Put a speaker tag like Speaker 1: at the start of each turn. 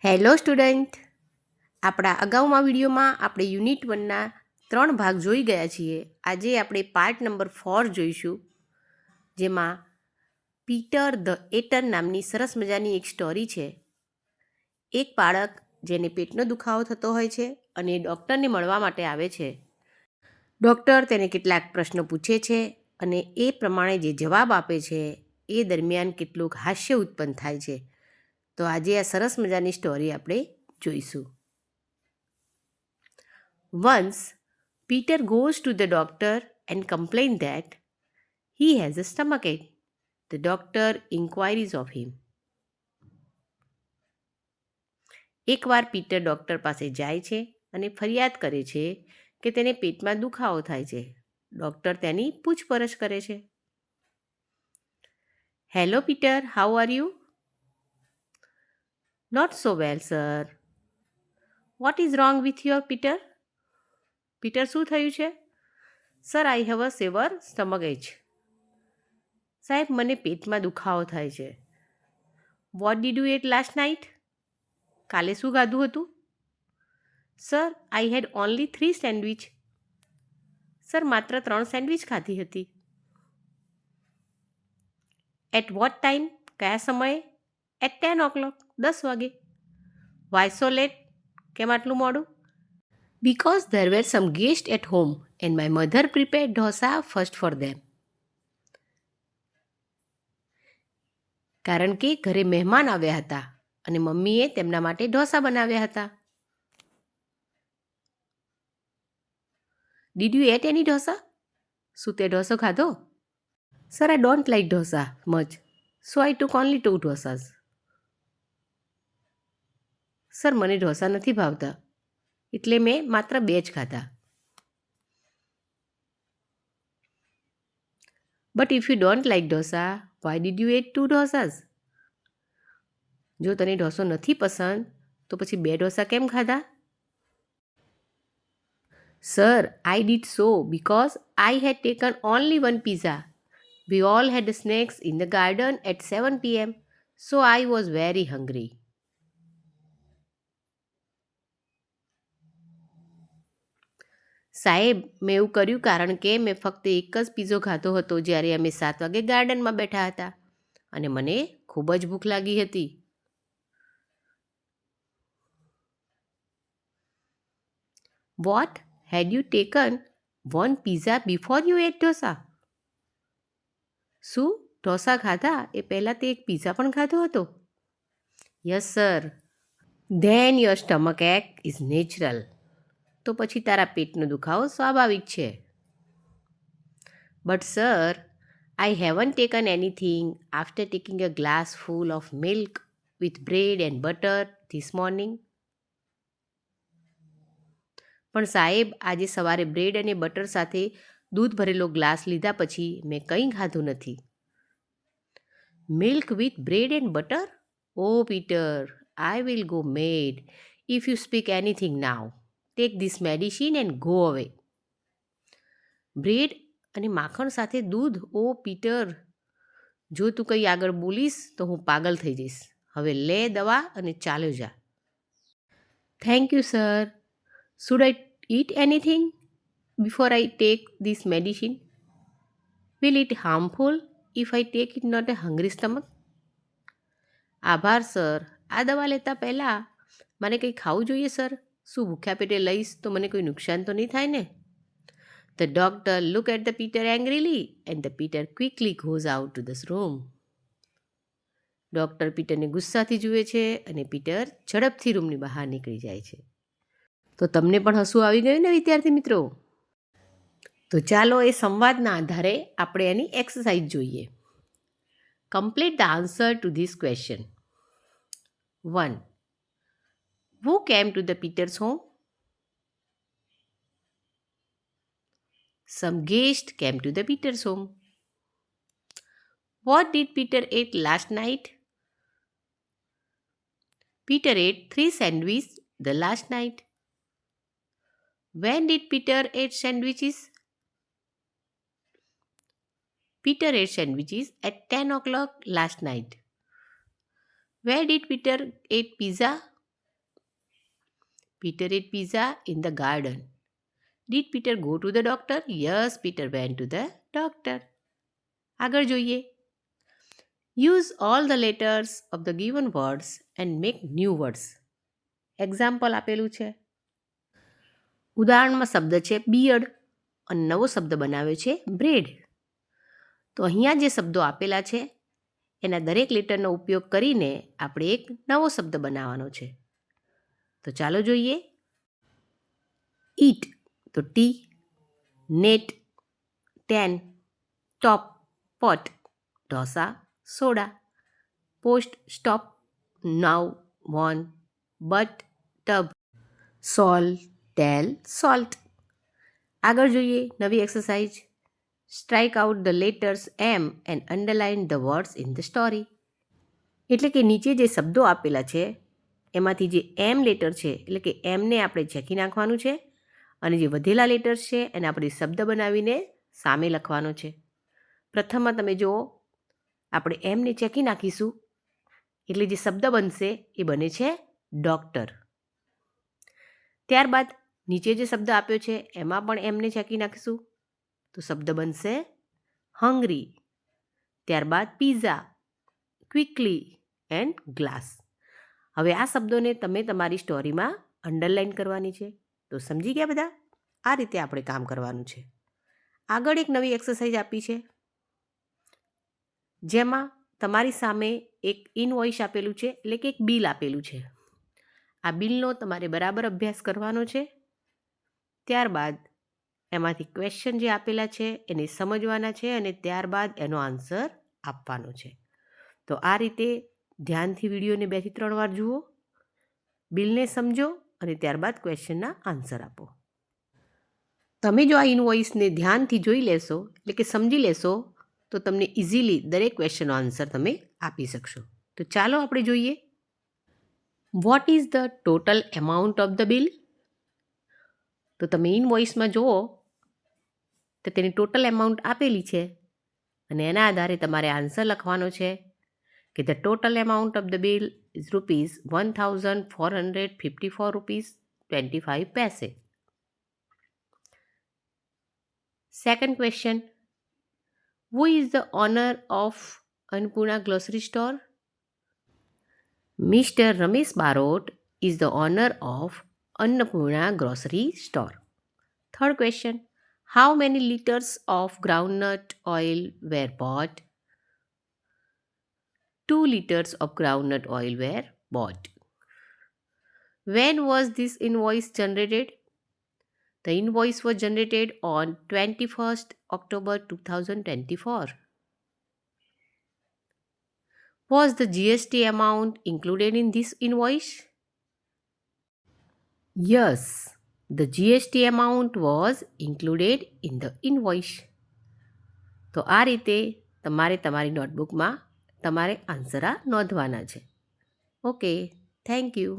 Speaker 1: Hello student, આપણા અગાઉમાં વિડીયોમાં આપણે યુનિટ 1ના 3 ભાગ જોઈ ગયા છીએ. આજે આપણે પાર્ટ નંબર 4 જોઈશું, જેમાં પીટર ધ એટર નામની સરસ મજાની એક સ્ટોરી છે. એક બાળક જેને પેટનો દુખાવો થતો હોય છે અને ડૉક્ટરને મળવા માટે આવે છે. ડૉક્ટર તેને કેટલાક પ્રશ્નો પૂછે છે અને એ પ્રમાણે જે જવાબ આપે છે એ દરમિયાન કેટલુંક હાસ્ય ઉત્પન્ન થાય છે. તો આજે આ સરસ મજાની સ્ટોરી આપણે જોઈશું. Once, Peter goes to the doctor and complains that he has a stomachache. The doctor inquires of him. એકવાર પીટર ડૉક્ટર પાસે જાય છે અને ફરિયાદ કરે છે કે તેને પેટમાં દુખાવો થાય છે. ડૉક્ટર તેની પૂછપરછ કરે છે. Hello Peter, how are you? Not so well sir. What is wrong with your Peter? Peter, શું થયું છે? Sir, I have a severe stomach ache. સાહેબ, મને પેટમાં દુખાવો થાય છે. What did you eat last night? કાલે શું ખાધું હતું? Sir, I had only 3 sandwich. Sir, માત્ર 3 સેન્ડવિચ ખાધી હતી. At what time? કયા સમયે? એટ 10 o'clock, 10 વાગે. Why so let? કેમ આટલું મોડું? Because there were some guests at home and my mother prepared dosa first for them. કારણ કે ઘરે મહેમાન આવ્યા હતા અને મમ્મીએ તેમના માટે ઢોસા બનાવ્યા હતા. Did you eat any dosa? શું તે ઢોસો ખાધો? Sir, I don't like dosa much, so I took only 2 dosas. Sir, મને ઢોસા નથી ભાવતા, એટલે મેં માત્ર 2 જ ખાધા. But if you don't like dosa, why did you eat 2 dosas? જો તને ઢોસો નથી પસંદ તો પછી 2 ઢોસા કેમ ખાધા? Sir, I did so because I had taken only 1 pizza. We all had snacks in the garden at 7 p.m. So I was very hungry. સાહેબ, મેં એવું કર્યું કારણ કે મેં ફક્ત એક જ પીઝો ખાધો હતો જ્યારે અમે 7 વાગે ગાર્ડનમાં બેઠા હતા અને મને ખૂબ જ ભૂખ લાગી હતી. What? Had you taken 1 pizza before you ate dosa? શું ઢોસા ખાધા એ પહેલાં તે એક પીઝા પણ ખાધો હતો? Yes sir. Then your stomach ache is natural. તો પછી તારા પેટનો દુખાવો સ્વાભાવિક છે. But sir, I haven't taken anything after taking a glass full of milk with bread and butter this morning. પણ સાહેબ, આજે સવારે બ્રેડ અને બટર સાથે દૂધ ભરેલો ગ્લાસ લીધા પછી મેં કંઈ ખાધું નથી. Milk with bread and butter? Oh Peter, I will go mad if you speak anything now. Take this medicine and go away. બ્રેડ અને માખણ સાથે દૂધ? ઓ પીટર, જો તું કંઈ આગળ બોલીશ તો હું પાગલ થઈ જઈશ. હવે લે દવા અને ચાલ્યો જા. Thank you sir. Should I eat anything before I take this medicine? Will it harmful if I take it not a hungry stomach? આભાર સર. આ દવા લેતા પહેલાં મારે કંઈ ખાવું જોઈએ સર? શું ભૂખ્યા પેટે લઈશ તો મને કોઈ નુકસાન તો નહીં થાય ને? The doctor looked at the Peter angrily and the Peter quickly goes out to this room. Doctor પીટરને ગુસ્સાથી જુએ છે અને પીટર ઝડપથી રૂમની બહાર નીકળી જાય છે. તો તમને પણ હસવું આવી ગયું ને વિદ્યાર્થી મિત્રો? તો ચાલો એ સંવાદના આધારે આપણે એની એક્સરસાઇઝ જોઈએ. Complete the answer to this question. 1. Who came to the Peter's home? Some guests came to the Peter's home. What did Peter eat last night? Peter ate 3 sandwiches the last night. When did Peter eat sandwiches? Peter ate sandwiches at 10 o'clock last night. Where did Peter eat pizza? Peter ate pizza in the garden. Did Peter go to the doctor? Yes, Peter went to the doctor. આગળ જોઈએ. Use all the letters of the given words and make new words. Example આપેલું છે. ઉદાહરણમાં શબ્દ છે beard અને નવો શબ્દ બનાવ્યો છે બ્રેડ. તો અહીંયા જે શબ્દો આપેલા છે એના દરેક લેટરનો ઉપયોગ કરીને આપણે એક નવો શબ્દ બનાવવાનો છે. તો ચાલો જોઈએ. ઈટ તો tea, net, ten, top, pot, dosa, soda, post, stop, now, won, but, tub, soul, tell, salt. આગળ જોઈએ નવી exercise. Strike out the letters M and underline the words in the story. એટલે કે નીચે જે શબ્દો આપેલા છે એમાંથી જે એમ લેટર છે એટલે કે એમને આપણે ચેકી નાખવાનું છે અને જે વધેલા લેટર્સ છે એને આપણે શબ્દ બનાવીને સામે લખવાનો છે. પ્રથમમાં તમે જુઓ આપણે એમને ચેકી નાખીશું એટલે જે શબ્દ બનશે એ બને છે ડૉક્ટર. ત્યારબાદ નીચે જે શબ્દ આપ્યો છે એમાં પણ એમને ચેકી નાખીશું તો શબ્દ બનશે હંગ્રી. ત્યારબાદ પીઝા, ક્વિકલી એન્ડ ગ્લાસ. હવે આ શબ્દોને તમે તમારી સ્ટોરીમાં અંડરલાઇન કરવાની છે. તો સમજી ગયા બધા? આ રીતે આપણે કામ કરવાનું છે. આગળ એક નવી એક્સરસાઇઝ આપી છે જેમાં તમારી સામે એક ઇનવોઇસ આપેલું છે એટલે કે એક બિલ આપેલું છે. આ બિલનો તમારે બરાબર અભ્યાસ કરવાનો છે. ત્યારબાદ એમાંથી ક્વેશ્ચન જે આપેલા છે એને સમજવાના છે અને ત્યારબાદ એનો આન્સર આપવાનો છે. તો આ રીતે ધ્યાનથી વિડીયોને 2 થી 3 વાર જુઓ, બિલને સમજો અને ત્યારબાદ ક્વેશ્ચનના આન્સર આપો. તમે જો આ ઇનવોઇસને ધ્યાનથી જોઈ લેશો એટલે કે સમજી લેશો તો તમને ઇઝીલી દરેક ક્વેશ્ચનનો આન્સર તમે આપી શકશો. તો ચાલો આપણે જોઈએ. What is the total amount of the bill? તો તમે ઇનવોઇસમાં જુઓ તો તેની ટોટલ એમાઉન્ટ આપેલી છે અને એના આધારે તમારે આન્સર લખવાનો છે કે the total amount of the bill is ₹1,454.25. Second question. Who is the owner of Annapurna Grocery Store? Mr. Ramesh Barot is the owner of Annapurna Grocery Store. Third question. How many liters of groundnut oil were bought? 2 liters of groundnut oil were bought. When was this invoice generated? The invoice was generated on 21st October 2024. Was the GST amount included in this invoice? Yes, the GST amount was included in the invoice. તો આ રીતે તમારે તમારી નોટબુકમાં તમારે answer નોંધવાના છે. Okay, thank you.